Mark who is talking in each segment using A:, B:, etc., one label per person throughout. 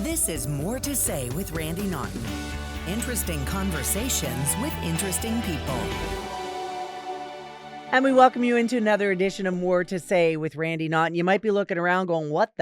A: This is More to Say with Randy Naughton. Interesting conversations with interesting people.
B: And we welcome you into another edition of More to Say with Randy Naughton. You might be looking around going, what?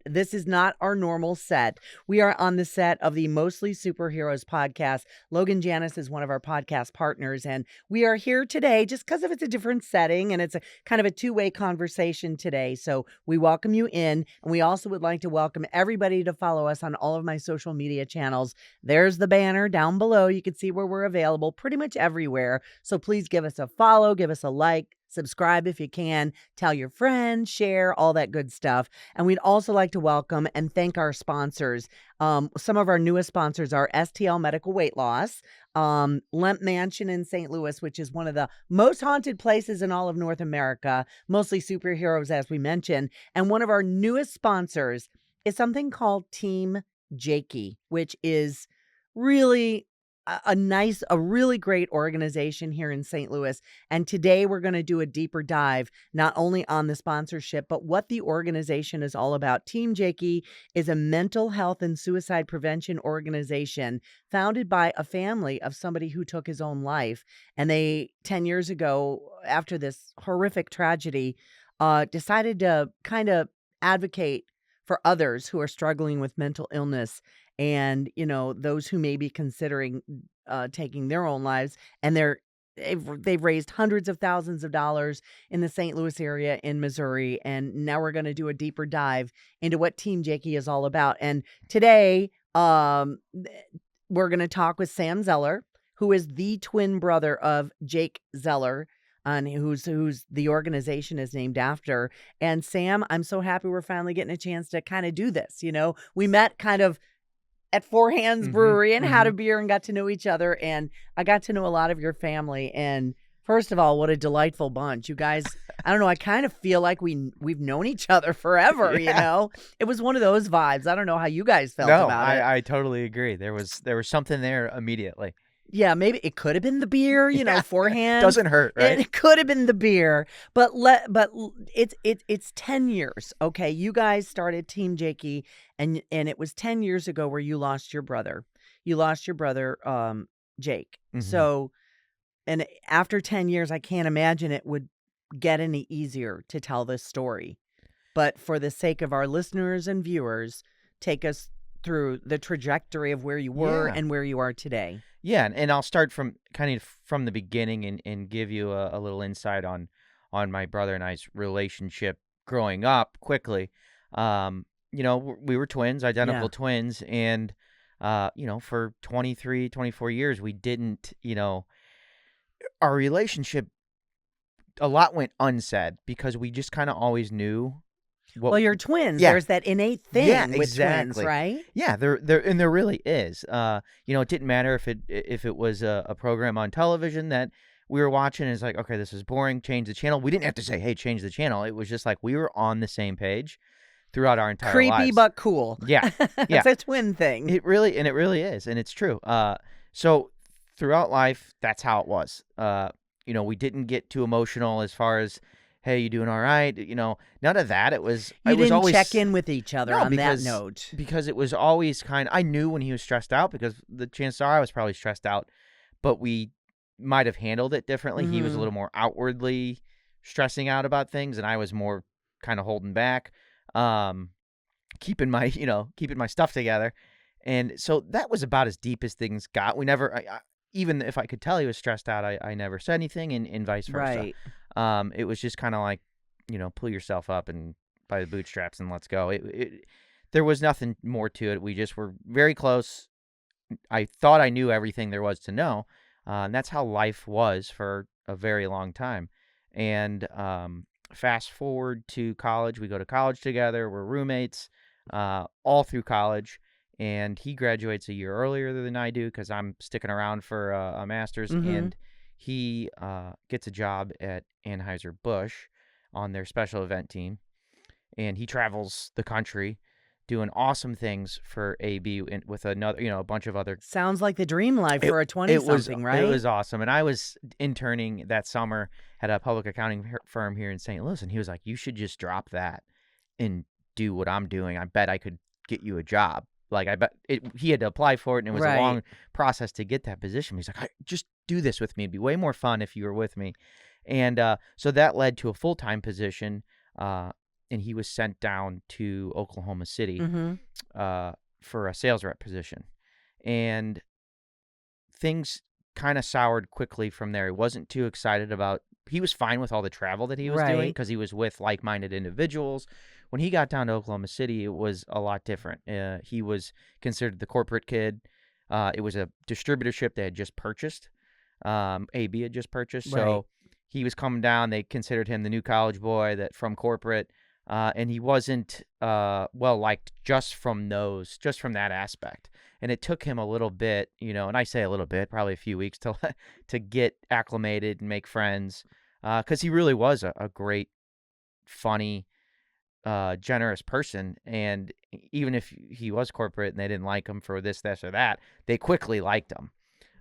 B: This is not our normal set. We are on the set of the Mostly Superheroes podcast. Logan Janis is one of our podcast partners, and we are here today just because of it's a different setting, and it's a kind of a two-way conversation today. So we welcome you in, and we also would like to welcome everybody to follow us on all of my social media channels. There's the banner down below. You can see where we're available pretty much everywhere. So please give us a follow, give us a like, subscribe if you can, tell your friends, share, all that good stuff. And we'd also like to welcome and thank our sponsors. Some of our newest sponsors are STL Medical Weight Loss, Lemp Mansion in St. Louis, which is one of the most haunted places in all of North America, Mostly Superheroes, as we mentioned. And one of our newest sponsors is something called Team Jakey, which is really a really great organization here in St. Louis. And today we're going to do a deeper dive, not only on the sponsorship, but what the organization is all about. Team Jakey is a mental health and suicide prevention organization founded by a family of somebody who took his own life. And they, 10 years ago, after this horrific tragedy, decided to kind of advocate for others who are struggling with mental illness and, you know, those who may be considering taking their own lives. And they've raised hundreds of thousands of dollars in the St. Louis area in Missouri. And now we're going to do a deeper dive into what Team Jakey is all about. And today we're going to talk with Sam Zeller, who is the twin brother of Jake Zeller, and who's the organization is named after. And Sam, I'm so happy we're finally getting a chance to kind of do this. You know, we met kind of at Four Hands Brewery and had a beer and got to know each other. And I got to know a lot of your family. And first of all, what a delightful bunch. You guys, I don't know, I kind of feel like we've known each other forever, you know? It was one of those vibes. I don't know how you guys felt about it.
C: I totally agree. There was something there immediately.
B: Yeah, maybe it could have been the beer, you know, Four Hands.
C: Doesn't hurt, right?
B: It could have been the beer, but it's 10 years. Okay, you guys started Team Jakey, and it was 10 years ago where you lost your brother. You lost your brother, Jake. So, and after 10 years, I can't imagine it would get any easier to tell this story. But for the sake of our listeners and viewers, take us through the trajectory of where you were and where you are today.
C: Yeah, and I'll start from the beginning and give you a little insight on my brother and I's relationship growing up quickly. You know, we were twins, identical twins, and, you know, for 23, 24 years, we didn't, you know, our relationship, a lot went unsaid because we just kind of always knew.
B: Well, you're twins. Yeah. There's that innate thing with twins, right?
C: Yeah, there really is. You know, it didn't matter if it was a program on television that we were watching. And it's like, okay, this is boring. Change the channel. We didn't have to say, hey, change the channel. It was just like we were on the same page throughout our entire lives.
B: Creepy but cool.
C: Yeah,
B: It's a twin thing.
C: It really is, and it's true. So throughout life, that's how it was. You know, we didn't get too emotional as far as, hey, you doing all right? You know, none of that. It was.
B: You didn't
C: always
B: check in with each other on that note.
C: Because it was always I knew when he was stressed out because the chances are I was probably stressed out, but we might have handled it differently. He was a little more outwardly stressing out about things, and I was more kind of holding back, keeping my stuff together. And so that was about as deep as things got. We never, even if I could tell he was stressed out, I never said anything, and vice versa.
B: Right.
C: It was just kind of like, you know, pull yourself up and by the bootstraps and let's go. There was nothing more to it. We just were very close. I thought I knew everything there was to know. And that's how life was for a very long time. And fast forward to college. We go to college together. We're roommates all through college. And he graduates a year earlier than I do because I'm sticking around for a master's. And he gets a job at Anheuser-Busch on their special event team. And he travels the country doing awesome things for AB with another, you know, a bunch of other.
B: Sounds like the dream life for a 20-something, right?
C: It was awesome. And I was interning that summer at a public accounting firm here in St. Louis. And he was like, you should just drop that and do what I'm doing. I bet I could get you a job. Like, I bet he had to apply for it, and it was a
B: Right.
C: long process to get that position. He's like, just do this with me. It'd be way more fun if you were with me. And so that led to a full-time position, and he was sent down to Oklahoma City for a sales rep position. And things kind of soured quickly from there. He wasn't too excited about – he was fine with all the travel that he was doing because he was with like-minded individuals. When he got down to Oklahoma City, it was a lot different. He was considered the corporate kid. It was a distributorship they had just purchased. AB had just purchased. So he was coming down. They considered him the new college boy from corporate. And he wasn't well-liked just from that aspect. And it took him a little bit, and I say a little bit, probably a few weeks to get acclimated and make friends. Because he really was a great, funny, generous person, and even if he was corporate and they didn't like him for this or that, they quickly liked him.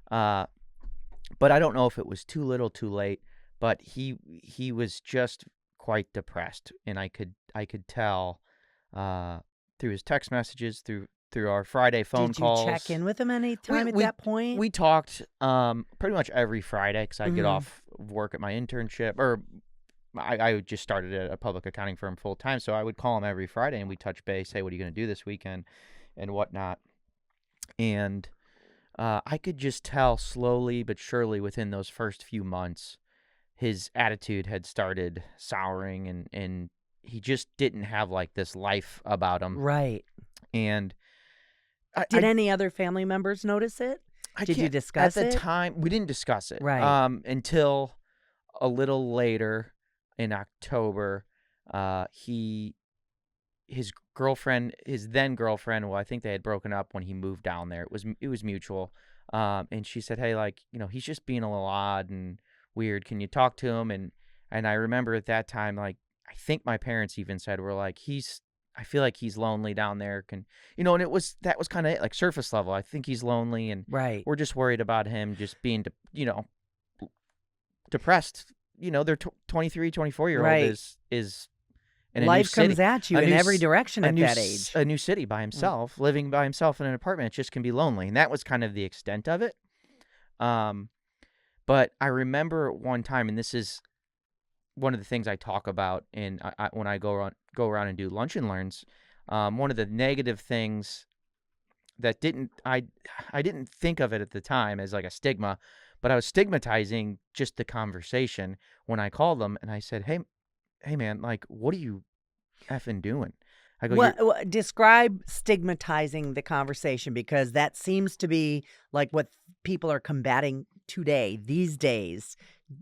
C: But I don't know if it was too little, too late. But he was just quite depressed, and I could tell through his text messages, through our Friday phone calls.
B: Did you check in with him any time at that point?
C: We talked pretty much every Friday because I'd get off work at my internship, or I just started at a public accounting firm full time, so I would call him every Friday and we touch base, hey, what are you going to do this weekend and whatnot. And I could just tell slowly but surely within those first few months, his attitude had started souring, and he just didn't have like this life about him.
B: Right.
C: And
B: did any other family members notice it? Did you discuss it?
C: At the time, we didn't discuss it.
B: Right.
C: Until a little later in October, his then girlfriend, well, I think they had broken up when he moved down there. It was mutual. And she said, hey, like, he's just being a little odd and weird. Can you talk to him? And I remember at that time, like, I think my parents even said, we're like, I feel like he's lonely down there. And that was kind of like surface level. I think he's lonely, and we're just worried about him just being, depressed. Their 23, 24-year-old is in a
B: life
C: new city.
B: Comes at you in every direction at that age.
C: A new city by himself, living by himself in an apartment. It just can be lonely. And that was kind of the extent of it. But I remember one time, and this is one of the things I talk about when I go around and do lunch and learns. One of the negative things that I didn't think of it at the time as like a stigma, but I was stigmatizing just the conversation when I called them and I said, hey man, like, what are you effing doing? I go,
B: describe stigmatizing the conversation, because that seems to be like what people are combating today, these days.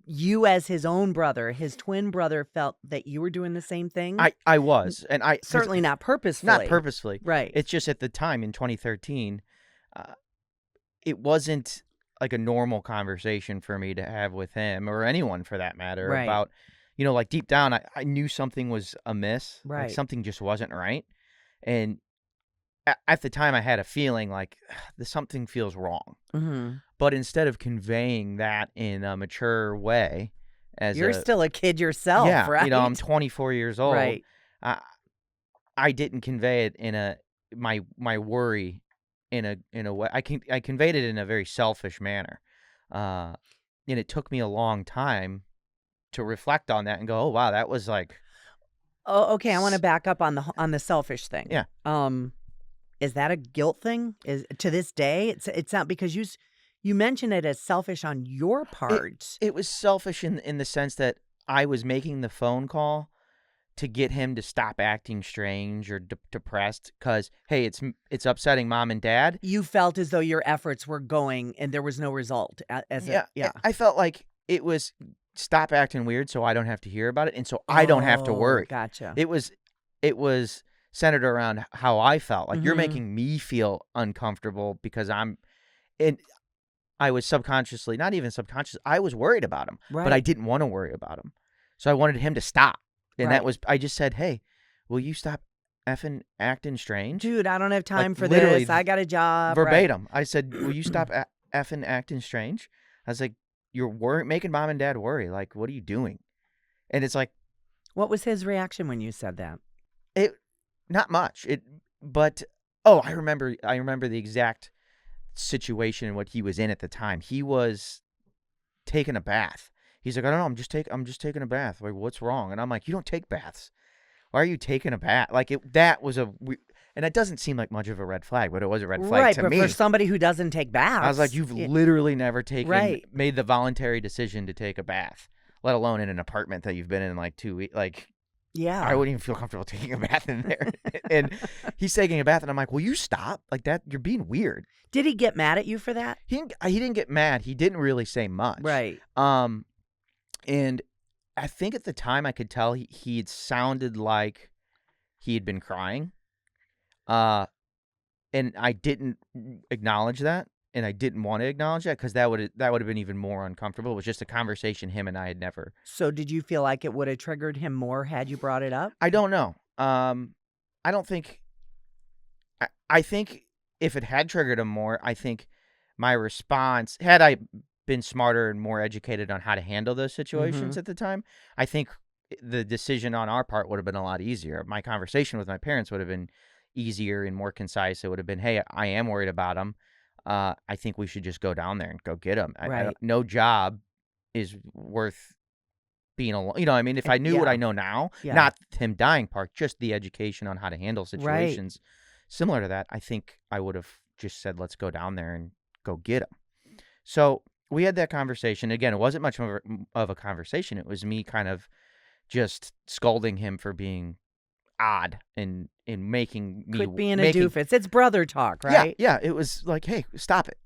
B: You, as his own brother, his twin brother, felt that you were doing the same thing?
C: I was, and I
B: certainly not purposefully.
C: Not purposefully.
B: Right.
C: It's just at the time in 2013, it wasn't like a normal conversation for me to have with him, or anyone for that matter, about, like deep down, I knew something was amiss.
B: Right.
C: Like something just wasn't right. And at the time I had a feeling like something feels wrong. Mm-hmm. But instead of conveying that in a mature way,
B: you're still a kid yourself, right?
C: I'm 24 years old.
B: Right.
C: I didn't convey it in my worry in a way. I conveyed it in a very selfish manner, and it took me a long time to reflect on that and go, oh wow, that was like.
B: Oh, okay. I want to back up on the selfish thing.
C: Yeah.
B: Is that a guilt thing? Is to this day? It's not, because you mentioned it as selfish on your part.
C: It was selfish in the sense that I was making the phone call to get him to stop acting strange or depressed, because, hey, it's upsetting mom and dad.
B: You felt as though your efforts were going and there was no result.
C: I felt like it was stop acting weird so I don't have to hear about it, and so I don't have to worry.
B: Gotcha.
C: It was centered around how I felt. Like, you're making me feel uncomfortable because I was subconsciously, not even subconscious, I was worried about him, but I didn't want to worry about him. So I wanted him to stop. And I just said, hey, will you stop effing acting strange?
B: Dude, I don't have time for this. I got a job.
C: Verbatim. I said, will you stop effing acting strange? I was like, you're making mom and dad worry. Like, what are you doing? And it's like.
B: What was his reaction when you said that?
C: Not much. But Oh, I remember the exact situation and what he was in at the time. He was taking a bath. He's like, I don't know, I'm just taking a bath. Like, what's wrong? And I'm like, you don't take baths. Why are you taking a bath? Like, that was and it doesn't seem like much of a red flag, but it was a red flag
B: Right,
C: to
B: but
C: me.
B: for somebody who doesn't take baths.
C: I was like, you've literally never made the voluntary decision to take a bath, let alone in an apartment that you've been in like 2 weeks. Like,
B: yeah.
C: I wouldn't even feel comfortable taking a bath in there. And he's taking a bath, and I'm like, will you stop? Like, that, you're being weird.
B: Did he get mad at you for that?
C: He didn't get mad. He didn't really say much.
B: Right.
C: And I think at the time I could tell he had sounded like he had been crying. And I didn't acknowledge that, and I didn't want to acknowledge that because that would have been even more uncomfortable. It was just a conversation him and I had never.
B: So did you feel like it would have triggered him more had you brought it up?
C: I don't know. I don't think. I think if it had triggered him more, I think my response, had I been smarter and more educated on how to handle those situations at the time, I think the decision on our part would have been a lot easier. My conversation with my parents would have been easier and more concise. It would have been, hey, I am worried about him. I think we should just go down there and go get him.
B: Right.
C: No job is worth being alone. You know, I mean, if I knew what I know now, not him dying part, just the education on how to handle situations similar to that, I think I would have just said, let's go down there and go get him. So we had that conversation. Again, it wasn't much of a conversation. It was me kind of just scolding him for being odd and making me
B: quit being a doofus. It's brother talk, right?
C: Yeah. It was like, hey, stop it.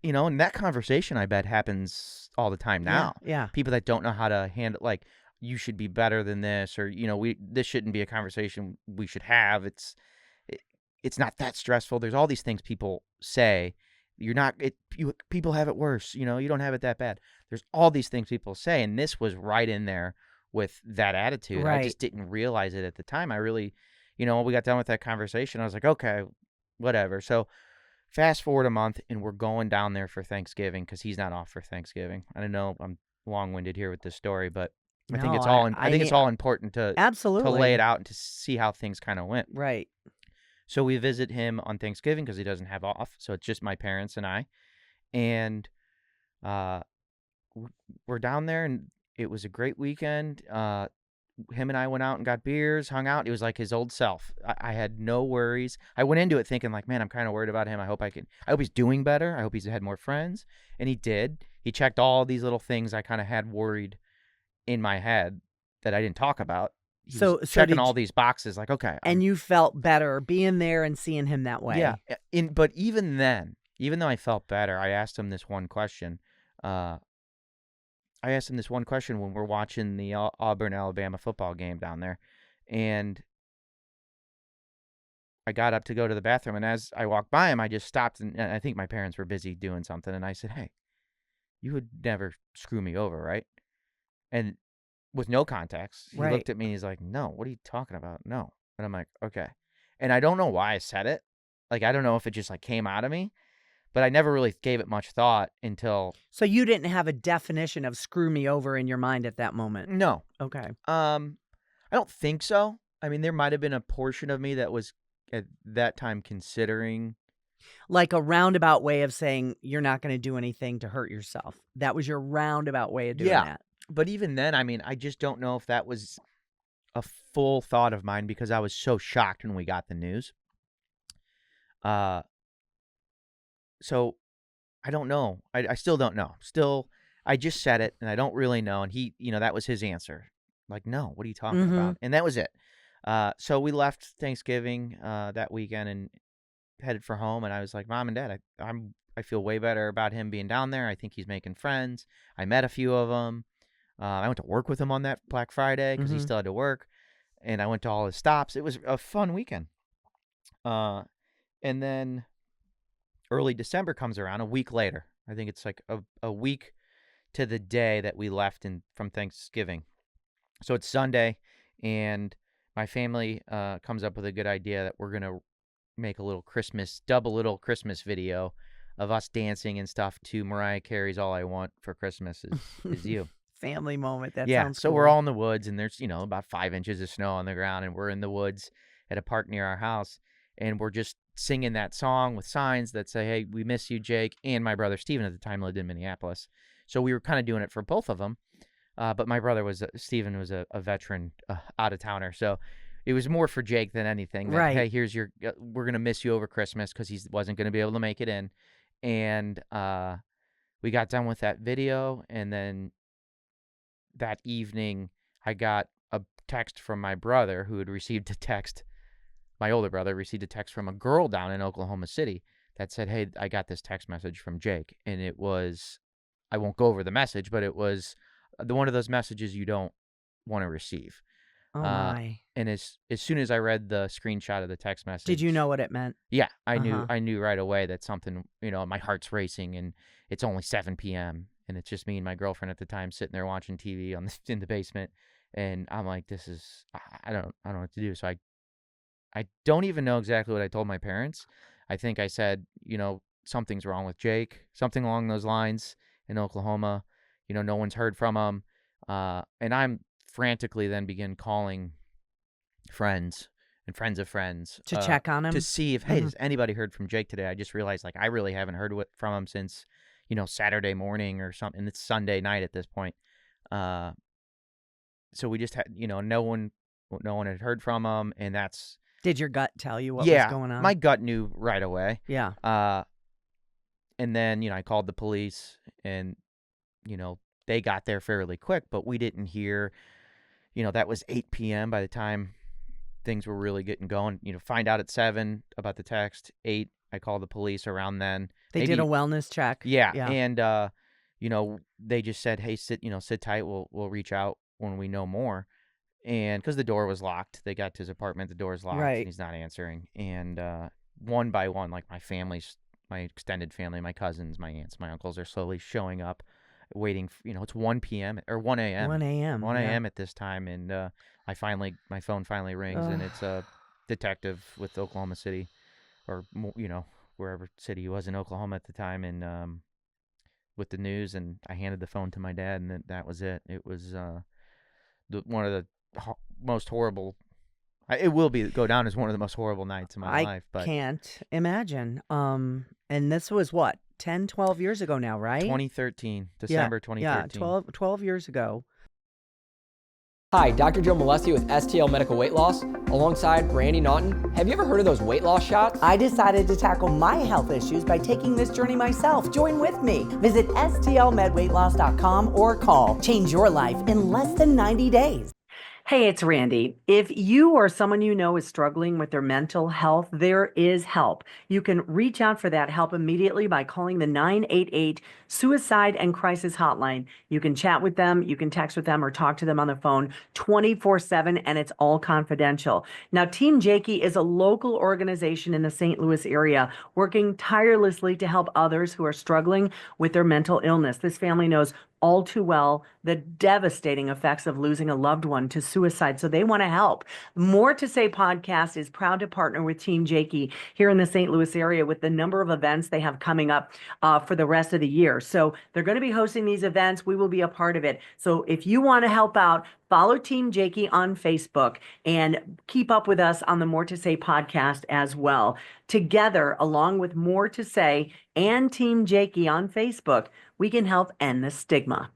C: You know, and that conversation I bet happens all the time now.
B: Yeah.
C: People that don't know how to handle, like, you should be better than this, or, you know, this shouldn't be a conversation we should have. It's not that stressful. There's all these things people say. People have it worse. You know, you don't have it that bad. There's all these things people say, and this was right in there with that attitude.
B: Right.
C: I just didn't realize it at the time. I really, you know, when we got done with that conversation, I was like, okay, whatever. So fast forward a month, and we're going down there for Thanksgiving because he's not off for Thanksgiving. I don't know, I'm long-winded here with this story, but I think it's all important to
B: absolutely
C: to lay it out and to see how things kind of went.
B: Right.
C: So we visit him on Thanksgiving because he doesn't have off. So it's just my parents and I. And we're down there, and it was a great weekend. Him and I went out and got beers, hung out. It was like his old self. I had no worries. I went into it thinking like, man, I'm kind of worried about him. I hope he's doing better. I hope he's had more friends. And he did. He checked all these little things I kind of had worried in my head that I didn't talk about. He was checking all these boxes, like, okay.
B: And you felt better being there and seeing him that way.
C: Yeah. But even then, even though I felt better, I asked him this one question. When we're watching the Auburn-Alabama football game down there. And I got up to go to the bathroom, and as I walked by him, I just stopped, and I think my parents were busy doing something, and I said, hey, you would never screw me over, right? And with no context, he looked at me, and he's like, no, what are you talking about? No. And I'm like, okay. And I don't know why I said it. Like, I don't know if it just, like, came out of me. But I never really gave it much thought until.
B: So you didn't have a definition of screw me over in your mind at that moment?
C: No.
B: Okay.
C: I don't think so. I mean, there might have been a portion of me that was at that time considering.
B: Like a roundabout way of saying you're not going to do anything to hurt yourself. That was your roundabout way of doing that.
C: But even then, I mean, I just don't know if that was a full thought of mine because I was so shocked when we got the news. So I don't know. I still don't know. I just said it, and I don't really know. And he, that was his answer. Like, no, what are you talking about? And that was it. So we left Thanksgiving that weekend and headed for home. And I was like, Mom and Dad, I feel way better about him being down there. I think he's making friends. I met a few of them. I went to work with him on that Black Friday because he still had to work. And I went to all his stops. It was a fun weekend. And then early December comes around, a week later. I think it's like a week to the day that we left from Thanksgiving. So it's Sunday, and my family comes up with a good idea that we're going to make a little double little Christmas video of us dancing and stuff to Mariah Carey's All I Want for Christmas is You.
B: Family moment. That
C: sounds
B: cool.
C: So we're all in the woods, and there's, about 5 inches of snow on the ground, and we're in the woods at a park near our house. and we're just singing that song with signs that say, "Hey, we miss you, Jake." And my brother Steven at the time lived in Minneapolis, so we were kind of doing it for both of them. But my brother Steven was a veteran out of towner, so it was more for Jake than anything. That,
B: Right.
C: Hey, here's we're gonna miss you over Christmas because he wasn't gonna be able to make it in, and we got done with that video, and then that evening I got a text from my brother who had received a text. My older brother received a text from a girl down in Oklahoma City that said, "Hey, I got this text message from Jake," and it was, I won't go over the message, but it was one of those messages you don't want to receive.
B: Oh my.
C: And as soon as I read the screenshot of the text message,
B: Did you know what it meant?
C: Yeah, I
B: Uh-huh.
C: knew right away that something, my heart's racing, and it's only 7 p.m. and it's just me and my girlfriend at the time sitting there watching TV in the basement, and I'm like, this is, I don't know what to do. So I don't even know exactly what I told my parents. I think I said, something's wrong with Jake, something along those lines in Oklahoma. No one's heard from him. And I'm frantically then begin calling friends and friends of friends
B: To check on him?
C: to see if, hey, has anybody heard from Jake today? I just realized, like, I really haven't heard from him since, Saturday morning or something. It's Sunday night at this point. So we just had, no one had heard from him, and that's,
B: Did your gut tell you what was going on?
C: my gut knew right away.
B: Yeah.
C: And then, I called the police, and, they got there fairly quick, but we didn't hear, that was 8 p.m. by the time things were really getting going. Find out at 7 about the text. 8, I called the police around then.
B: They did a wellness check.
C: Yeah.
B: Yeah.
C: And, they just said, hey, sit tight. We'll reach out when we know more. And because the door was locked, they got to his apartment, the door's locked,
B: Right.
C: and he's not answering. And one by one, like my extended family, my cousins, my aunts, my uncles are slowly showing up, waiting. It's 1 p.m. or 1 a.m.
B: 1 a.m.
C: 1 a.m. at this time, and my phone finally rings, and it's a detective with Oklahoma City, or wherever city he was in Oklahoma at the time, and with the news, and I handed the phone to my dad, and that was it. It was one of the most horrible. It will go down as one of the most horrible nights of my life. But
B: I can't imagine. And this was what, 10, 12 years ago now, right?
C: 2013, December 2013.
B: Yeah, 12 years ago.
D: Hi, Dr. Joe Molesky with STL Medical Weight Loss, alongside Randy Naughton. Have you ever heard of those weight loss shots?
A: I decided to tackle my health issues by taking this journey myself. Join with me. Visit stlmedweightloss.com or call. Change your life in less than 90 days. Hey, it's Randy. If you or someone you know is struggling with their mental health, there is help. You can reach out for that help immediately by calling the 988 Suicide and Crisis Hotline. You can chat with them, you can text with them, or talk to them on the phone 24/7, and it's all confidential. Now, Team Jakey is a local organization in the St. Louis area working tirelessly to help others who are struggling with their mental illness. This family knows all too well the devastating effects of losing a loved one to suicide, so they want to help. More to Say podcast is proud to partner with Team Jakey here in the St. Louis area with the number of events they have coming up for the rest of the year. So they're going to be hosting these events. We will be a part of it. So if you want to help out, follow Team Jakey on Facebook and keep up with us on the More to Say podcast as well. Together, along with More to Say and Team Jakey on Facebook, we can help end the stigma.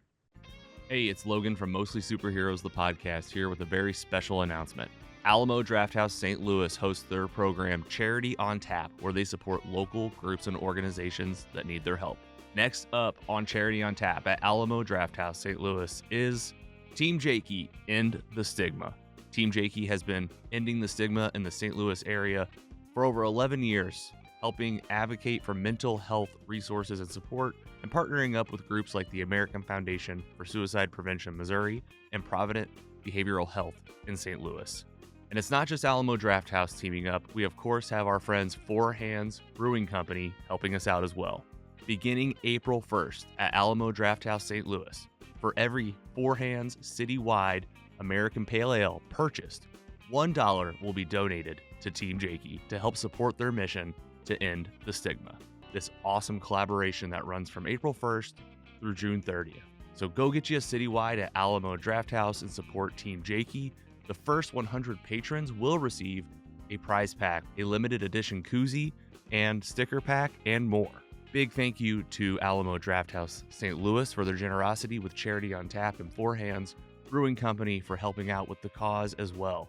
E: Hey, it's Logan from Mostly Superheroes, the podcast, here with a very special announcement. Alamo Drafthouse St. Louis hosts their program Charity on Tap, where they support local groups and organizations that need their help. Next up on Charity on Tap at Alamo Drafthouse St. Louis is Team Jakey, End the Stigma. Team Jakey has been ending the stigma in the St. Louis area for over 11 years, helping advocate for mental health resources and support, and partnering up with groups like the American Foundation for Suicide Prevention Missouri and Provident Behavioral Health in St. Louis. And it's not just Alamo Drafthouse teaming up. We, of course, have our friends Four Hands Brewing Company helping us out as well. Beginning April 1st at Alamo Drafthouse St. Louis, for every Four Hands citywide American Pale Ale purchased, $1 will be donated to Team Jakey to help support their mission to end the stigma. This awesome collaboration that runs from April 1st through June 30th. So go get you a citywide at Alamo Drafthouse and support Team Jakey. The first 100 patrons will receive a prize pack, a limited edition koozie, and sticker pack, and more. Big thank you to Alamo Drafthouse St. Louis for their generosity with Charity on Tap, and Four Hands Brewing Company for helping out with the cause as well.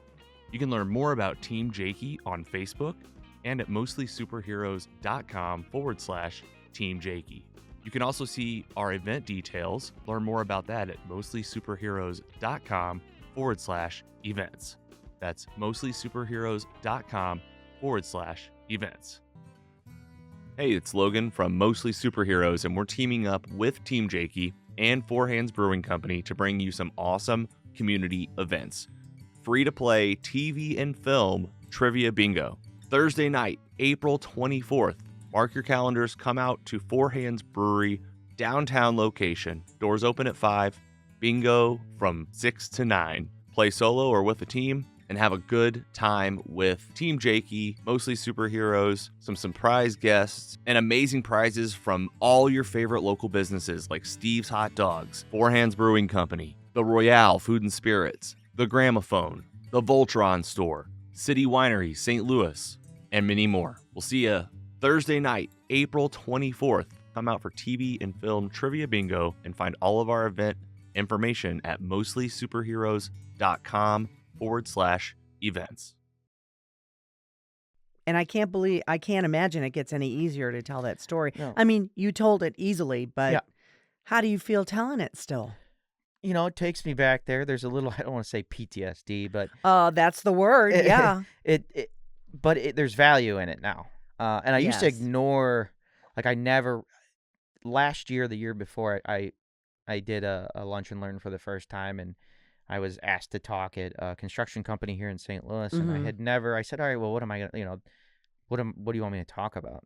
E: You can learn more about Team Jakey on Facebook and at mostlysuperheroes.com/Team Jakey. You can also see our event details, learn more about that at mostlysuperheroes.com/events. That's mostlysuperheroes.com/events. Hey, it's Logan from Mostly Superheroes, and we're teaming up with Team Jakey and Four Hands Brewing Company to bring you some awesome community events. Free-to-play TV and film trivia bingo. Thursday night, April 24th. Mark your calendars, come out to Four Hands Brewery, downtown location. Doors open at 5, bingo from 6 to 9. Play solo or with a team, and have a good time with Team Jakey, Mostly Superheroes, some surprise guests, and amazing prizes from all your favorite local businesses like Steve's Hot Dogs, Four Hands Brewing Company, The Royale Food and Spirits, The Gramophone, The Voltron Store, City Winery, St. Louis, and many more. We'll see you Thursday night, April 24th. Come out for TV and film trivia bingo and find all of our event information at mostlysuperheroes.com/events.
B: And I can't imagine it gets any easier to tell that story.
C: No.
B: I mean, you told it easily, but
C: Yeah.
B: how do you feel telling it still?
C: You know, it takes me back there. There's a little, I don't want to say PTSD, but
B: That's the word. Yeah.
C: But there's value in it now. And I used to
B: Yes.
C: ignore, like last year, the year before, I did a lunch and learn for the first time, and I was asked to talk at a construction company here in St. Louis, and I said, all right, well, what am I going to, what do you want me to talk about?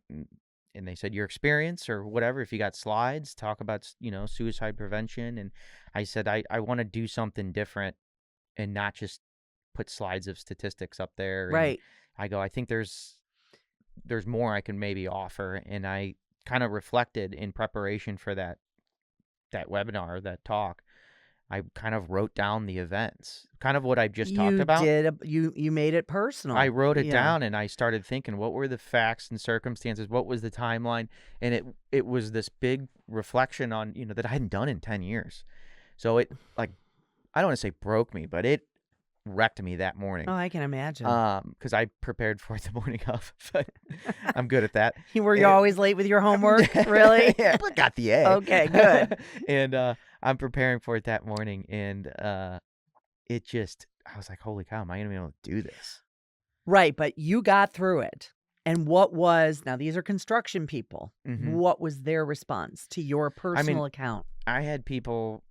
C: And they said, your experience or whatever. If you got slides, talk about, suicide prevention. And I said, I want to do something different and not just put slides of statistics up there. And
B: Right.
C: I go, I think there's more I can maybe offer. And I kind of reflected in preparation for that webinar, that talk. I kind of wrote down the events, kind of what I just talked about.
B: You made it personal.
C: I wrote it down, and I started thinking, what were the facts and circumstances? What was the timeline? And it was this big reflection on, that I hadn't done in 10 years. So it, I don't want to say broke me, but it wrecked me that morning.
B: Oh, I can imagine.
C: Because I prepared for it the morning of, but I'm good at that.
B: Were you always late with your homework? Really?
C: Yeah, but got the A.
B: Okay, good.
C: And I'm preparing for it that morning, and I was like, holy cow, am I going to be able to do this?
B: Right, but you got through it. And now these are construction people.
C: Mm-hmm.
B: What was their response to your personal account?
C: There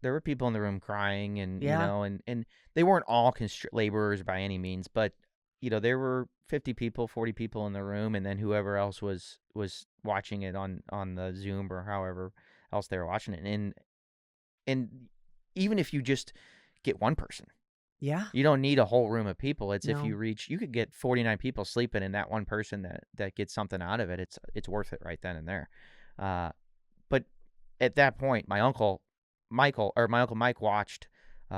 C: were people in the room crying, and, and they weren't all laborers by any means, but, there were 50 people, 40 people in the room, and then whoever else was watching it on the Zoom or however else they were watching it. And even if you just get one person,
B: yeah,
C: you don't need a whole room of people. It's
B: No.
C: if you could get 49 people sleeping, and that one person that gets something out of it, it's worth it right then and there. But at that point, my uncle Mike watched.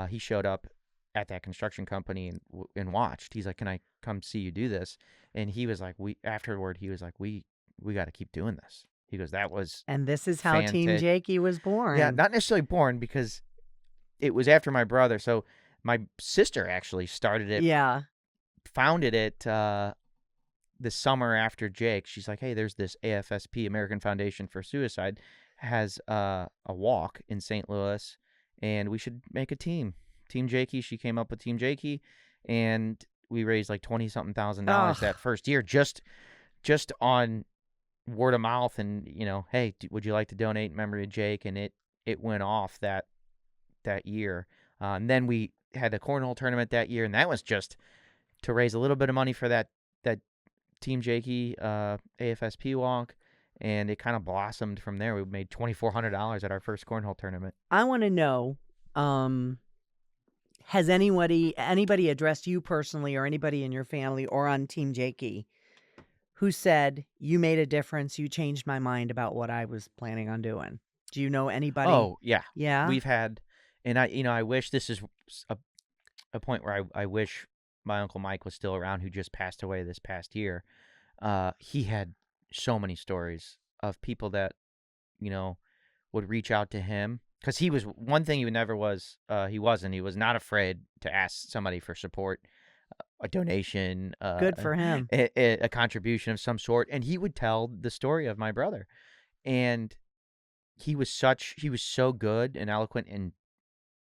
C: He showed up at that construction company and watched. He's like, "Can I come see you do this?" And he was like, we got to keep doing this. He goes, that was
B: And this is how Team Jakey was born.
C: Yeah, not necessarily born, because it was after my brother. So my sister actually started it.
B: Yeah.
C: Founded it the summer after Jake. She's like, hey, there's this AFSP, American Foundation for Suicide, has a walk in St. Louis, and we should make a team. Team Jakey. She came up with Team Jakey, and we raised like $20-something thousand that first year, just on word of mouth, and hey, would you like to donate in memory of Jake? And it went off that year. And then we had a cornhole tournament that year, and that was just to raise a little bit of money for that Team Jakey AFSP walk, and it kind of blossomed from there. We made $2,400 at our first cornhole tournament.
B: I want to know, has anybody addressed you personally, or anybody in your family or on Team Jakey, who said, you made a difference, you changed my mind about what I was planning on doing? Do you know anybody?
C: Oh, yeah.
B: Yeah?
C: We've had, and I wish this is a point where I wish my Uncle Mike was still around, who just passed away this past year, he had so many stories of people that, would reach out to him. Because he was, one thing he never was, he was not afraid to ask somebody for support, a donation,
B: Good for him.
C: a contribution of some sort. And he would tell the story of my brother. And he was so good and eloquent in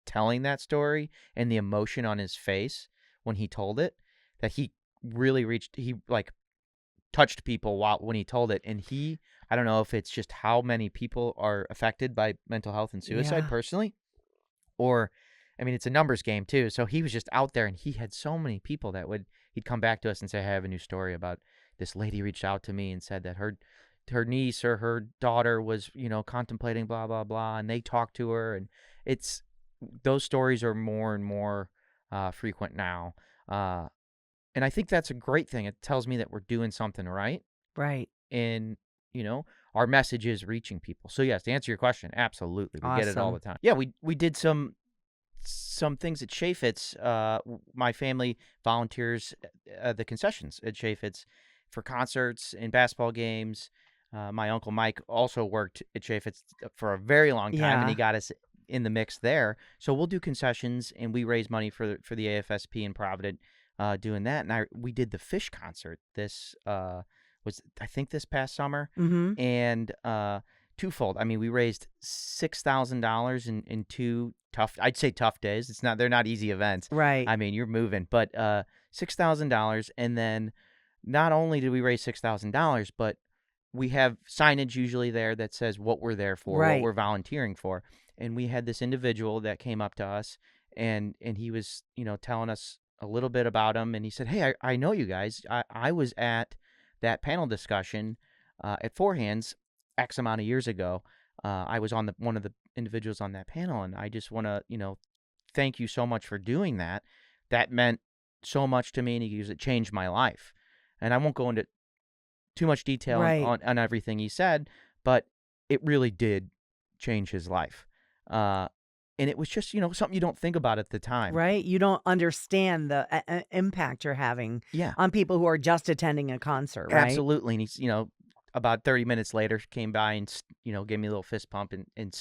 C: telling that story, and the emotion on his face when he told it, that he really touched people when he told it. And I don't know if it's just how many people are affected by mental health and suicide personally, or, I mean, it's a numbers game too. So he was just out there, and he had so many people that he'd come back to us and say, hey, I have a new story about this lady reached out to me and said that her niece or her daughter was, contemplating blah, blah, blah. And they talked to her, and those stories are more and more frequent now. And I think that's a great thing. It tells me that we're doing something right.
B: Right.
C: And, our message is reaching people. So yes, to answer your question, absolutely. We get it all the time. Yeah, we did some things at Chaffetz. My family volunteers at the concessions at Chaffetz for concerts and basketball games. My Uncle Mike also worked at Chaffetz for a very long time, and he got us in the mix there. So we'll do concessions, and we raise money for the AFSP in Provident doing that. And we did the Fish concert. This was, I think, this past summer.
B: Mm-hmm.
C: And twofold. I mean, we raised $6,000 in two tough days. They're not easy events.
B: Right.
C: I mean, you're moving, but $6,000. And then not only did we raise $6,000, but we have signage usually there that says what we're there for, what we're volunteering for. And we had this individual that came up to us, and he was, telling us a little bit about him. And he said, hey, I know you guys. I was at that panel discussion at Four Hands X amount of years ago. I was on one of the individuals on that panel, and I just want to, thank you so much for doing that. That meant so much to me, and he goes, it changed my life. And I won't go into too much detail on everything he said, but it really did change his life. And it was just, something you don't think about at the time.
B: Right. You don't understand the impact you're having on people who are just attending a concert, right?
C: Absolutely. And he's, about 30 minutes later came by and, gave me a little fist pump and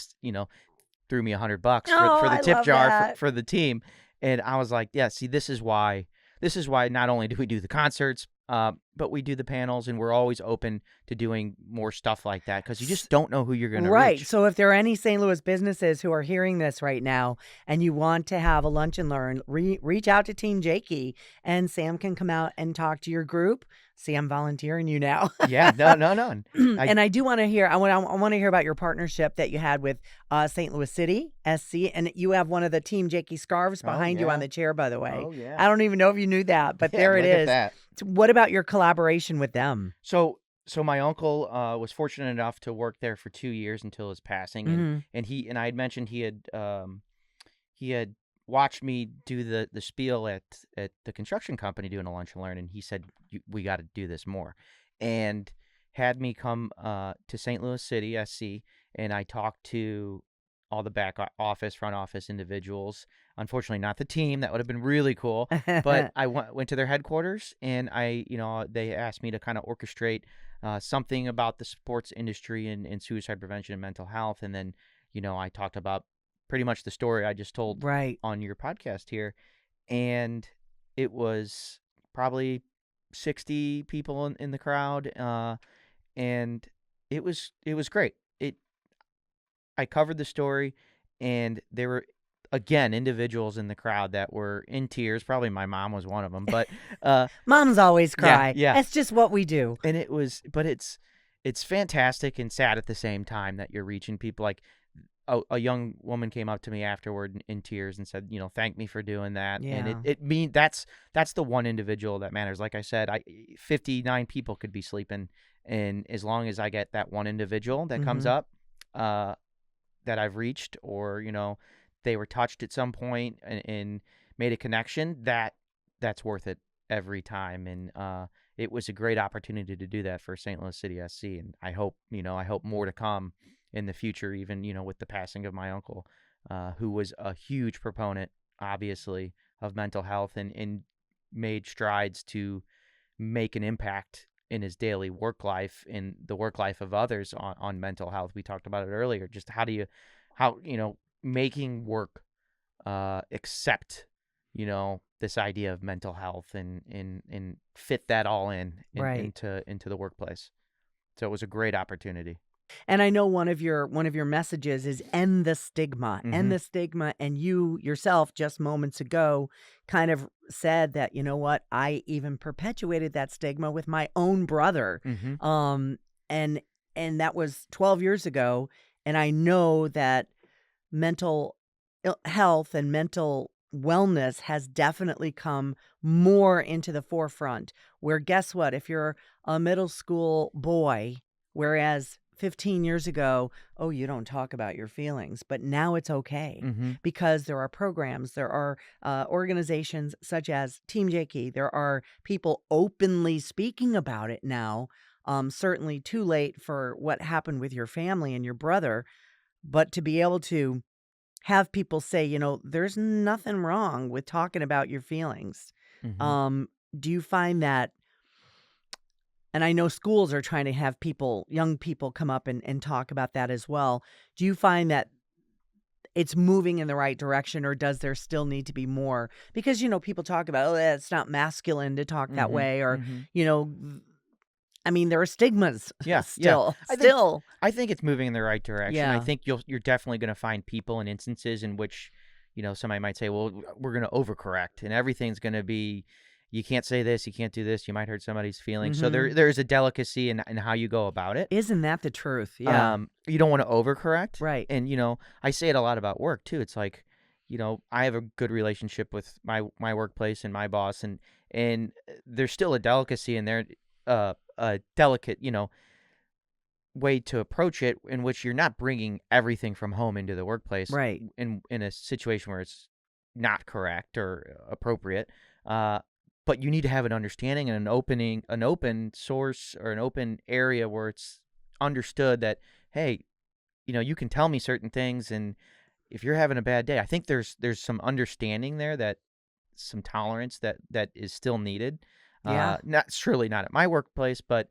C: threw me $100 for the tip jar for the team. And I was like, yeah, see, this is why not only do we do the concerts, but we do the panels, and we're always open to doing more stuff like that, because you just don't know who you're going to reach.
B: Right. So if there are any St. Louis businesses who are hearing this right now and you want to have a lunch and learn, reach out to Team Jakey, and Sam can come out and talk to your group. See, I'm volunteering you now.
C: Yeah, no.
B: And I do want to hear, I want to hear about your partnership that you had with St. Louis City, SC, and you have one of the Team Jakey scarves behind you on the chair, by the way.
C: Oh, yeah.
B: I don't even know if you knew that, but there it is.
C: At that.
B: What about your collaboration with them?
C: So my uncle was fortunate enough to work there for 2 years until his passing, and I had mentioned he had watched me do the spiel at the construction company doing a lunch and learn, and he said, we got to do this more, and had me come to St. Louis City SC, and I talked to all the back office, front office individuals. Unfortunately, not the team. That would have been really cool. But I went to their headquarters, and they asked me to kind of orchestrate something about the sports industry and suicide prevention and mental health. And then, I talked about pretty much the story I just told on your podcast here. And it was probably 60 people in the crowd. And it was great. I covered the story, and there were, again, individuals in the crowd that were in tears. Probably my mom was one of them, but
B: moms always cry.
C: Yeah.
B: That's just what we do.
C: And it's fantastic and sad at the same time that you're reaching people. Like a young woman came up to me afterward in tears and said, thank me for doing that.
B: Yeah.
C: And that's the one individual that matters. Like I said, 59 people could be sleeping, and as long as I get that one individual that comes up, that I've reached, or they were touched at some point and made a connection, that's worth it every time. And it was a great opportunity to do that for St. Louis City SC, and I hope more to come in the future, even with the passing of my uncle, who was a huge proponent, obviously, of mental health and made strides to make an impact in his daily work life, in the work life of others on mental health. We talked about it earlier. Just making work accept, this idea of mental health and fit that all into the workplace. So it was a great opportunity.
B: And I know one of your messages is end the stigma,
C: Mhm.
B: end the stigma. And you yourself just moments ago kind of said that, you know what, I even perpetuated that stigma with my own brother.
C: Mhm.
B: And that was 12 years ago. And I know that mental health and mental wellness has definitely come more into the forefront, where guess what, if you're a middle school boy, whereas 15 years ago, oh, you don't talk about your feelings, but now it's okay
C: Mhm.
B: because there are programs, there are organizations such as Team Jakey, there are people openly speaking about it now. Certainly too late for what happened with your family and your brother, but to be able to have people say, there's nothing wrong with talking about your feelings.
C: Mhm.
B: Do you find that, and I know schools are trying to have young people come up and talk about that as well. Do you find that it's moving in the right direction, or does there still need to be more? Because, people talk about, oh, it's not masculine to talk that
C: Mhm.
B: way, or,
C: Mhm.
B: I mean, there are stigmas
C: Yeah.
B: still.
C: I think it's moving in the right direction. I
B: Yeah.
C: think you're definitely going to find people and instances in which, somebody might say, well, we're going to overcorrect and everything's going to be, you can't say this, you can't do this, you might hurt somebody's feelings. So
B: Mhm.
C: there's a delicacy in how you go about it.
B: Isn't that the truth? Yeah.
C: You don't want to overcorrect.
B: Right.
C: And, I say it a lot about work too. It's like, I have a good relationship with my workplace and my boss, and there's still a delicacy in there, a delicate, way to approach it, in which you're not bringing everything from home into the workplace
B: Right.
C: in a situation where it's not correct or appropriate. But you need to have an understanding and an open source or an open area where it's understood that, hey, you can tell me certain things, and if you're having a bad day, I think there's some understanding there, that some tolerance that is still needed.
B: Yeah.
C: Surely not at my workplace, but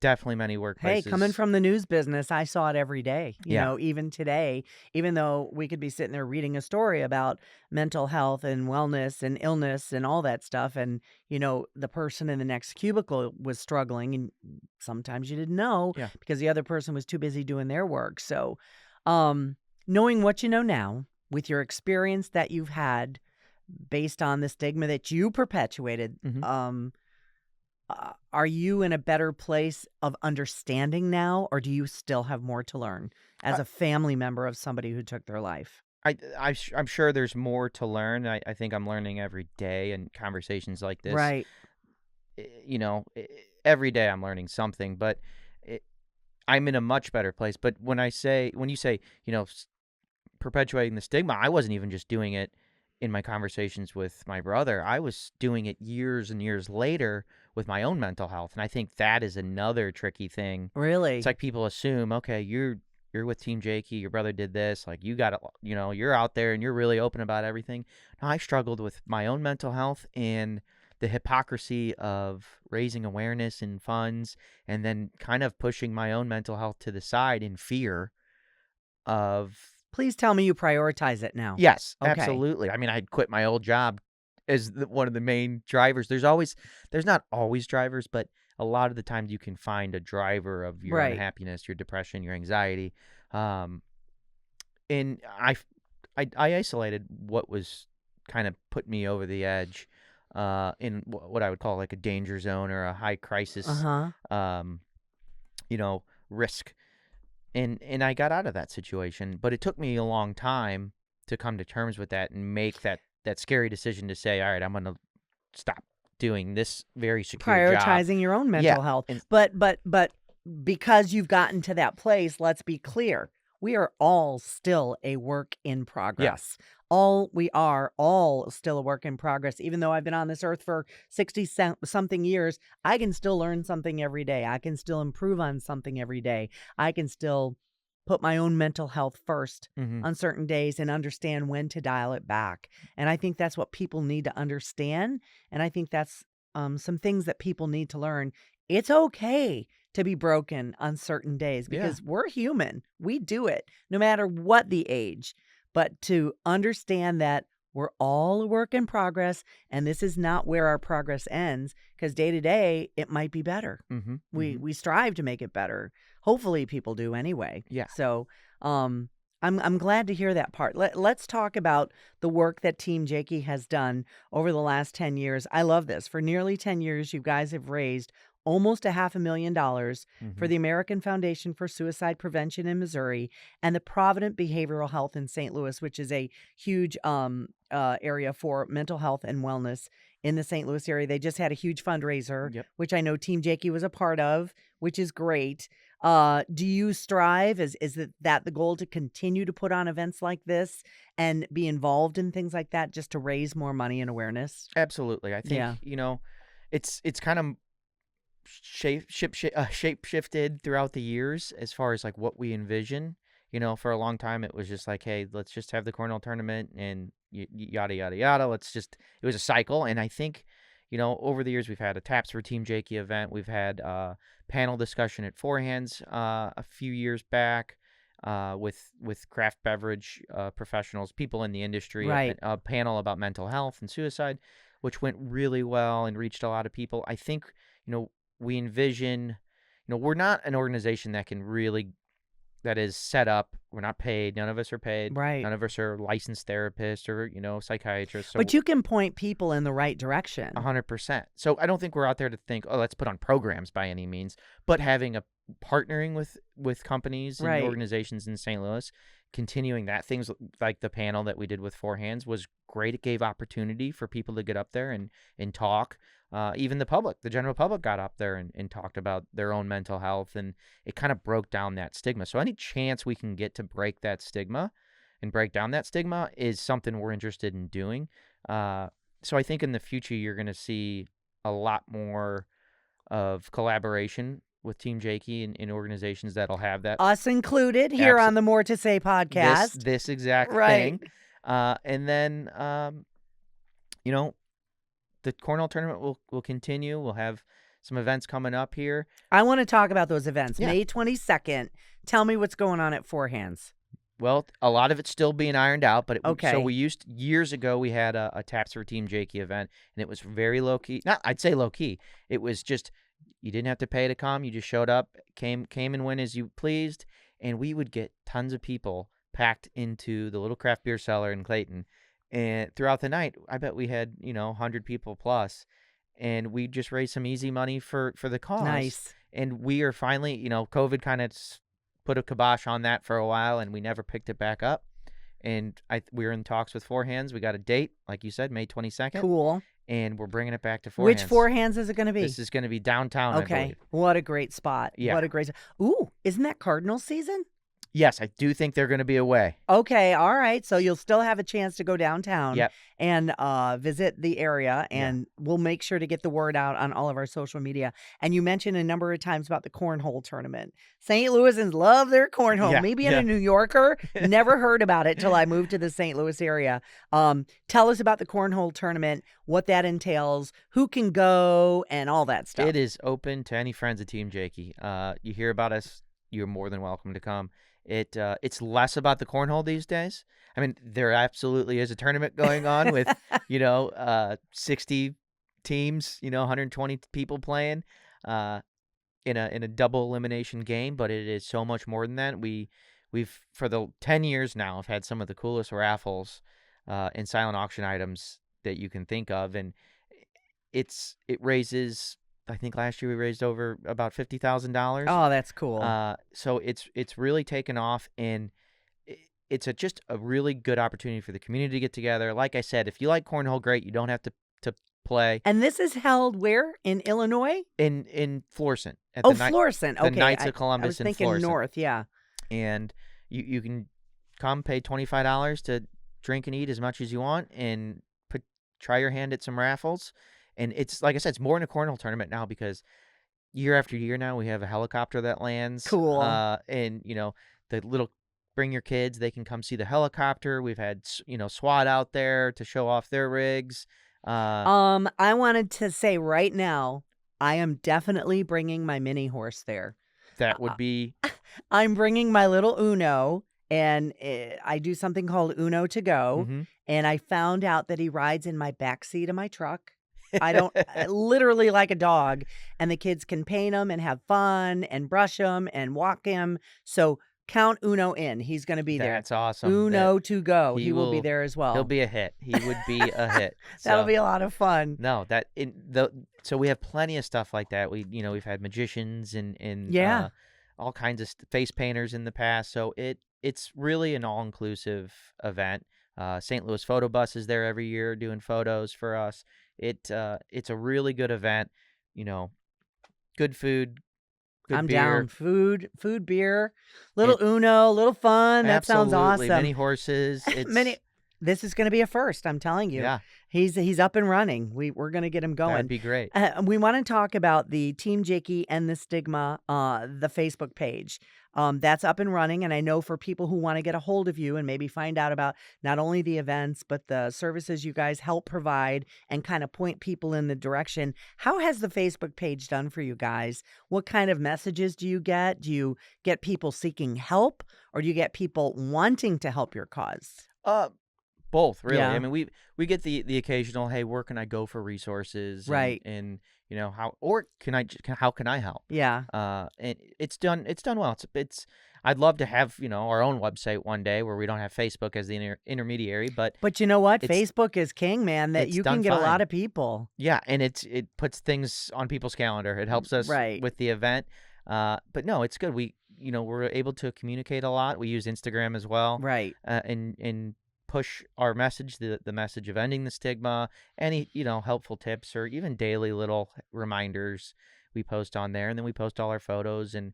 C: definitely many
B: Hey, coming
C: workplaces.
B: from the news business, I saw it every day,
C: Yeah.
B: even today, even though we could be sitting there reading a story about mental health and wellness and illness and all that stuff. And, the person in the next cubicle was struggling, and sometimes you didn't know
C: Yeah.
B: because the other person was too busy doing their work. So, knowing what you know now, with your experience that you've had based on the stigma that you perpetuated,
C: Mhm.
B: are you in a better place of understanding now, or do you still have more to learn as
C: I,
B: a family member of somebody who took their life?
C: I'm sure there's more to learn. I think I'm learning every day in conversations like this.
B: Right.
C: Every day I'm learning something, but it, I'm in a much better place. But when you say, perpetuating the stigma, I wasn't even just doing it in my conversations with my brother. I was doing it years and years later with my own mental health. And I think that is another tricky thing.
B: Really?
C: It's like people assume, okay, you're with Team Jakey, your brother did this, like you got to, you're out there and you're really open about everything. No, I struggled with my own mental health and the hypocrisy of raising awareness and funds, and then kind of pushing my own mental health to the side in fear of.
B: Please tell me you prioritize it now.
C: Yes,
B: Okay.
C: absolutely. I mean, I'd quit my old job as one of the main drivers. There's not always drivers, but a lot of the times you can find a driver of your
B: Right.
C: unhappiness, your depression, your anxiety. And I isolated what was kind of put me over the edge, in what I would call like a danger zone or a high crisis,
B: Uh-huh.
C: risk. And I got out of that situation, but it took me a long time to come to terms with that and make that scary decision to say, all right, I'm going to stop doing this very secure job.
B: Prioritizing your own mental health.
C: And
B: But because you've gotten to that place, let's be clear. We are all still a work in progress. We are all still a work in progress. Even though I've been on this earth for 60 something years, I can still learn something every day. I can still improve on something every day. I can still put my own mental health first
C: Mm-hmm.
B: on certain days and understand when to dial it back. And I think that's what people need to understand. And I think that's some things that people need to learn. It's okay to be broken on certain days because we're human. We do it no matter what the age. But to understand that we're all a work in progress, and this is not where our progress ends, because day to day, it might be better.
C: Mm-hmm.
B: We strive to make it better. Hopefully people do anyway.
C: Yeah.
B: So I'm glad to hear that part. Let's talk about the work that Team Jakey has done over the last 10 years. I love this. For nearly 10 years, you guys have raised almost $500,000 for the American Foundation for Suicide Prevention in Missouri and the Provident Behavioral Health in St. Louis, which is a huge area for mental health and wellness in the St. Louis area. They just had a huge fundraiser, which I know Team Jakey was a part of, which is great. Do you strive? Is that the goal, to continue to put on events like this and be involved in things like that just to raise more money and awareness?
C: Absolutely. I think, it's kind of shape shifted throughout the years as far as like what we envision. For a long time it was just like, hey, let's just have the cornhole tournament and yada yada yada. It was a cycle. And I think over the years we've had a Taps for Team Jakey event. We've had panel discussion at Four Hands a few years back with craft beverage professionals, people in the industry,
B: Right.
C: a panel about mental health and suicide, which went really well and reached a lot of people. I think we envision, we're not an organization that is set up. We're not paid. None of us are paid.
B: Right.
C: None of us are licensed therapists or, psychiatrists. So
B: But you can point people in the right direction.
C: 100%. So I don't think we're out there to think, oh, let's put on programs by any means, but partnering with companies and
B: Right.
C: organizations in St. Louis, continuing that, things like the panel that we did with Four Hands was great. It gave opportunity for people to get up there and talk. Even the general public got up there and talked about their own mental health, and it kind of broke down that stigma. So any chance we can get to break that stigma and break down that stigma is something we're interested in doing. So I think in the future, you're going to see a lot more of collaboration with Team Jakey and organizations that'll have that.
B: Us included here on the More to Say podcast.
C: This exact
B: Right.
C: thing. And then, the cornhole tournament will continue. We'll have some events coming up here.
B: I want to talk about those events.
C: Yeah.
B: May 22nd. Tell me what's going on at Four Hands.
C: Well, a lot of it's still being ironed out, but
B: Okay.
C: So years ago we had a Taps for Team Jakey event, and it was very low key. I'd say low key. It was just, you didn't have to pay to come. You just showed up, came and went as you pleased, and we would get tons of people packed into the little craft beer cellar in Clayton. And throughout the night, I bet we had 100 people plus, and we just raised some easy money for the cause.
B: Nice.
C: And we are finally, COVID kind of put a kibosh on that for a while, and we never picked it back up. And we're in talks with Four Hands. We got a date, like you said, May 22nd.
B: Cool.
C: And we're bringing it back to Four
B: Which
C: Hands.
B: Four Hands is it going to be?
C: This is going to be downtown, I
B: Okay.
C: believe.
B: What a great spot.
C: Yeah.
B: What a great. Ooh, isn't that Cardinals season?
C: Yes, I do think they're going to be away.
B: Okay. All right. So you'll still have a chance to go downtown.
C: Yep.
B: And visit the area, and we'll make sure to get the word out on all of our social media. And you mentioned a number of times about the cornhole tournament. St. Louisans love their cornhole.
C: Yeah,
B: Me being a New Yorker, never heard about it till I moved to the St. Louis area. Tell us about the cornhole tournament, what that entails, who can go, and all that stuff.
C: It is open to any friends of Team Jakey. You hear about us, you're more than welcome to come. It's less about the cornhole these days. I mean, there absolutely is a tournament going on with 60 teams, 120 people playing in a double elimination game, but it is so much more than that. We've for the 10 years now have had some of the coolest raffles and silent auction items that you can think of, and it raises, I think last year we raised over about $50,000.
B: Oh, that's cool.
C: So it's really taken off, and it's just a really good opportunity for the community to get together. Like I said, if you like cornhole, great. You don't have to play.
B: And this is held where? In Illinois?
C: In Florissant.
B: Florissant. Okay.
C: The Knights of Columbus
B: I was
C: in
B: thinking
C: Florissant.
B: north, yeah.
C: And you can come pay $25 to drink and eat as much as you want, and try your hand at some raffles. And it's, like I said, it's more in a cornhole tournament now, because year after year now we have a helicopter that lands.
B: Cool.
C: And, the little bring your kids, they can come see the helicopter. We've had SWAT out there to show off their rigs.
B: I wanted to say right now, I am definitely bringing my mini horse there.
C: That would be.
B: I'm bringing my little Uno, and I do something called Uno to go.
C: Mm-hmm.
B: And I found out that he rides in my backseat of my truck. I don't literally like a dog, and the kids can paint him and have fun and brush him and walk him. So count Uno in. He's going to be there.
C: That's awesome.
B: Uno to go. He will be there as well.
C: He'll be a hit. He would be a hit.
B: That'll be a lot of fun.
C: No, so we have plenty of stuff like that. We've had magicians and all kinds of face painters in the past. So it's really an all-inclusive event. St. Louis Photo Bus is there every year doing photos for us. It's a really good event. Good food, good
B: I'm
C: beer.
B: down. Food, beer, little Uno, little fun. That sounds awesome.
C: Many horses.
B: This is going to be a first. I'm telling you.
C: Yeah.
B: He's up and running. We're going to get him going.
C: That'd be great.
B: We want to talk about the Team Jakey-End the Stigma, the Facebook page. That's up and running, and I know for people who want to get a hold of you and maybe find out about not only the events but the services you guys help provide and kind of point people in the direction. How has the Facebook page done for you guys? What kind of messages do you get? Do you get people seeking help, or do you get people wanting to help your cause?
C: Both, really.
B: Yeah.
C: I mean, we get the occasional, hey, where can I go for resources?
B: Right.
C: And how can I help?
B: Yeah.
C: And it's done well. I'd love to have, our own website one day where we don't have Facebook as the intermediary, but
B: you know what? Facebook is king, man, that you can get a lot of people.
C: Yeah, and it puts things on people's calendar. It helps us with the event. But no, it's good. We're able to communicate a lot. We use Instagram as well.
B: Right.
C: And push our message, the message of ending the stigma, any, helpful tips or even daily little reminders we post on there. And then we post all our photos, and,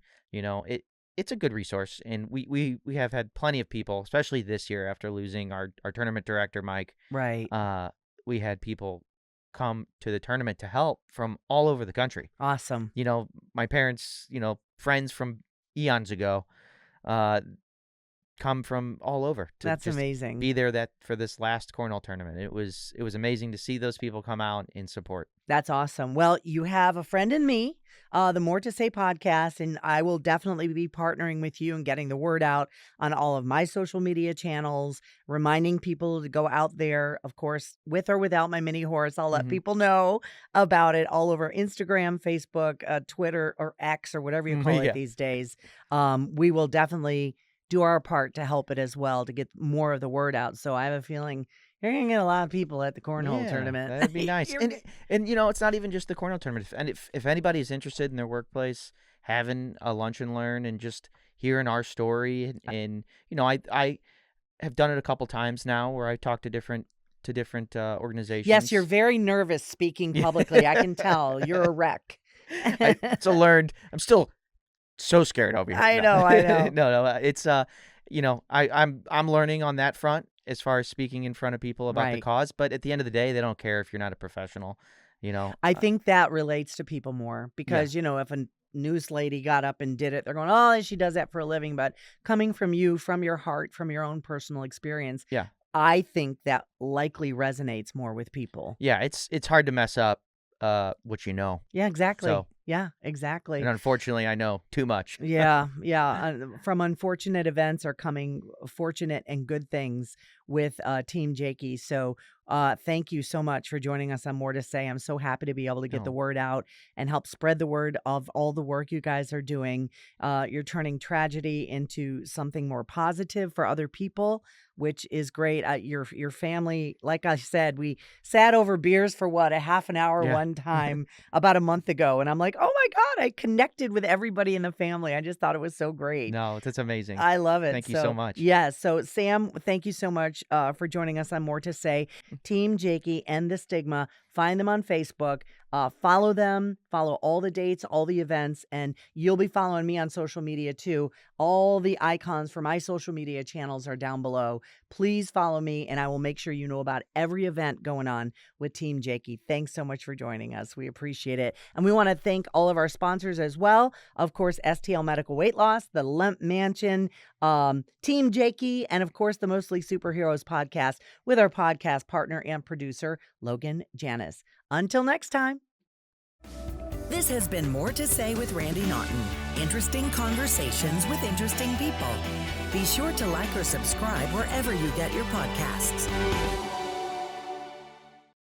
C: it's a good resource. And we have had plenty of people, especially this year after losing our tournament director, Mike.
B: Right.
C: We had people come to the tournament to help from all over the country.
B: Awesome.
C: My parents, friends from eons ago, come from all over to
B: That's amazing.
C: Be there for this last cornhole tournament. It was amazing to see those people come out in support.
B: That's awesome. Well, you have a friend in me, the More to Say podcast, and I will definitely be partnering with you and getting the word out on all of my social media channels, reminding people to go out there, of course, with or without my mini horse. I'll let people know about it all over Instagram, Facebook, Twitter, or X, or whatever you call it these days. We will definitely do our part to help it as well, to get more of the word out. So I have a feeling you're going to get a lot of people at the cornhole tournament.
C: That'd be nice. and it's not even just the cornhole tournament. If anybody's interested in their workplace, having a lunch and learn and just hearing our story, and I have done it a couple times now where I talk to different organizations.
B: Yes, you're very nervous speaking publicly. I can tell. You're a wreck.
C: I'm still so scared over here.
B: I know.
C: No. It's I'm learning on that front as far as speaking in front of people about the cause. But at the end of the day, they don't care if you're not a professional.
B: I think that relates to people more because if a news lady got up and did it, they're going, oh, she does that for a living. But coming from you, from your heart, from your own personal experience, I think that likely resonates more with people.
C: Yeah, it's hard to mess up what you know.
B: Yeah, exactly.
C: So,
B: yeah, exactly.
C: And unfortunately, I know too much.
B: Yeah. From unfortunate events are coming fortunate and good things with Team Jakey. So thank you so much for joining us on More to Say. I'm so happy to be able to get the word out and help spread the word of all the work you guys are doing. You're turning tragedy into something more positive for other people, which is great. Your family, like I said, we sat over beers for a half an hour one time about a month ago. And I'm like, oh my God, I connected with everybody in the family. I just thought it was so great.
C: No, that's amazing.
B: I love it.
C: Thank you so much.
B: Yeah. So Sam, thank you so much for joining us on More to Say. Team Jakey-End the Stigma. find them on Facebook, follow them, follow all the dates, all the events, and you'll be following me on social media too. All the icons for my social media channels are down below. Please follow me, and I will make sure you know about every event going on with Team Jakey. Thanks so much for joining us. We appreciate it. And we want to thank all of our sponsors as well. Of course, STL Medical Weight Loss, the Lemp Mansion, Team Jakey, and of course, the Mostly Superheroes podcast with our podcast partner and producer, Logan Janis. Until next time.
A: This has been More to Say with Randy Naughton. Interesting conversations with interesting people. Be sure to like or subscribe wherever you get your podcasts.